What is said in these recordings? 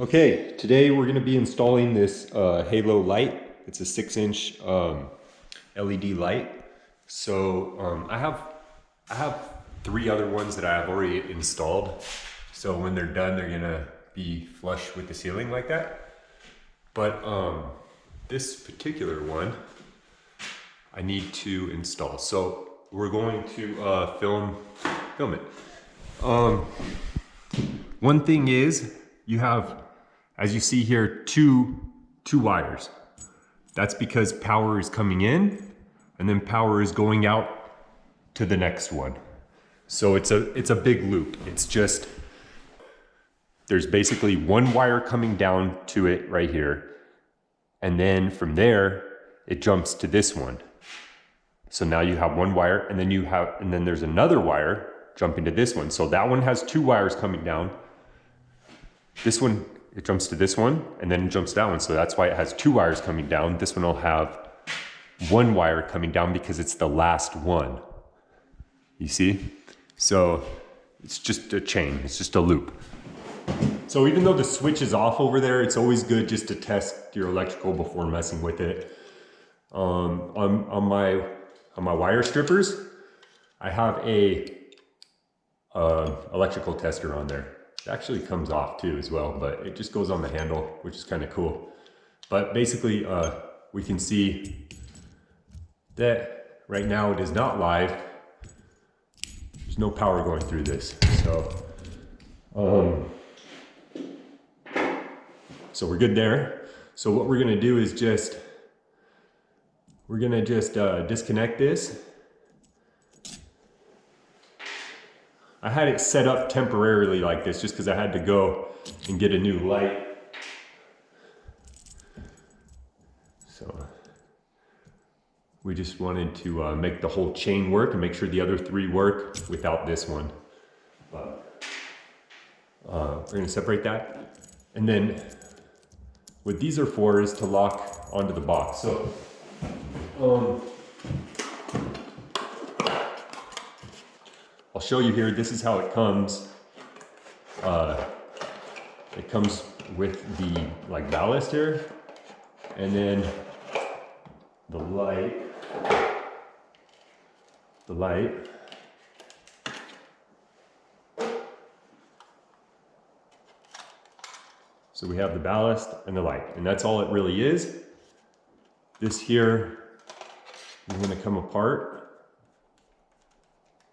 Okay, today we're going to be installing this halo light. It's a 6-inch LED light. So I have 3 other ones that I have already installed. So when they're done, they're going to be flush with the ceiling like that. But this particular one, I need to install. So we're going to film it. One thing is, you have, as you see here, two wires. That's because power is coming in and then power is going out to the next one. So it's a big loop. It's just, there's basically one wire coming down to it right here. And then from there, it jumps to this one. So now you have one wire, and then there's another wire jumping to this one. So that one has 2 wires coming down. This one, it jumps to this one, and then it jumps to that one. So that's why it has 2 wires coming down. This one will have 1 wire coming down because it's the last one. You see? So it's just a chain, it's just a loop. So even though the switch is off over there, it's always good just to test your electrical before messing with it. On my wire strippers, I have a electrical tester on there. It actually comes off too as well, but it just goes on the handle, which is kind of cool. But basically, we can see that right now it is not live. There's no power going through this. So we're good there. So what we're gonna do is we're gonna disconnect this. I had it set up temporarily like this just because I had to go and get a new light. So we just wanted to make the whole chain work and make sure the other 3 work without this one. But we're gonna separate that. And then what these are for is to lock onto the box. So I'll show you here, this is how it comes. It comes with the ballast here, and then the light. So we have the ballast and the light, and that's all it really is. This here is going to come apart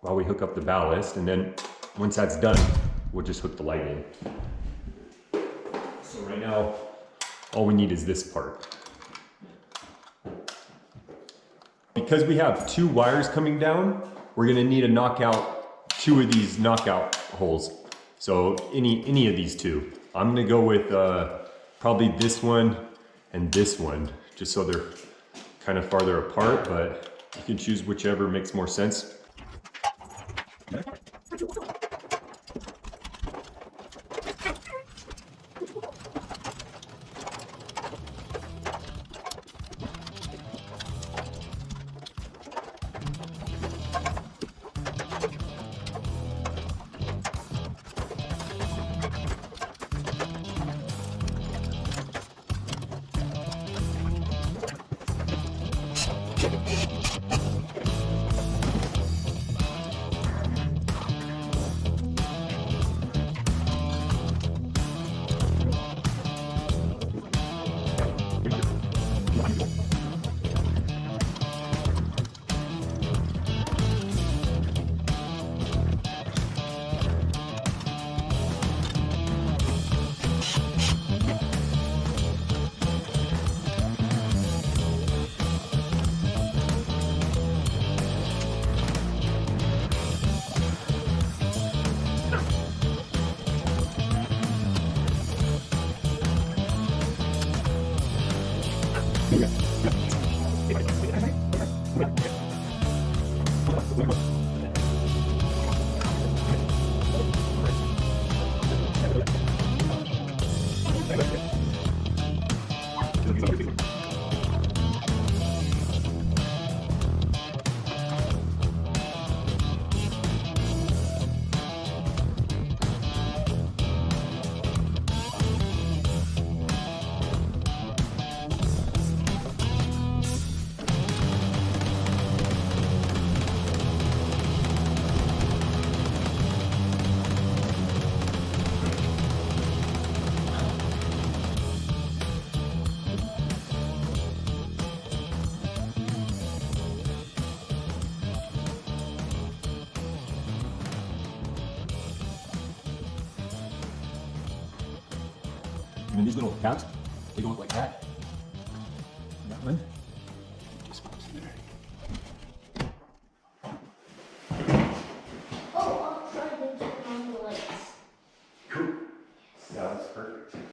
while we hook up the ballast, and then once that's done, we'll just hook the light in. So right now, all we need is this part. Because we have 2 wires coming down, we're gonna need to knock out 2 of these knockout holes. So any of these 2. I'm gonna go with probably this one and this one, just so they're kind of farther apart, but you can choose whichever makes more sense. And then these little tabs, they go up like that. That one.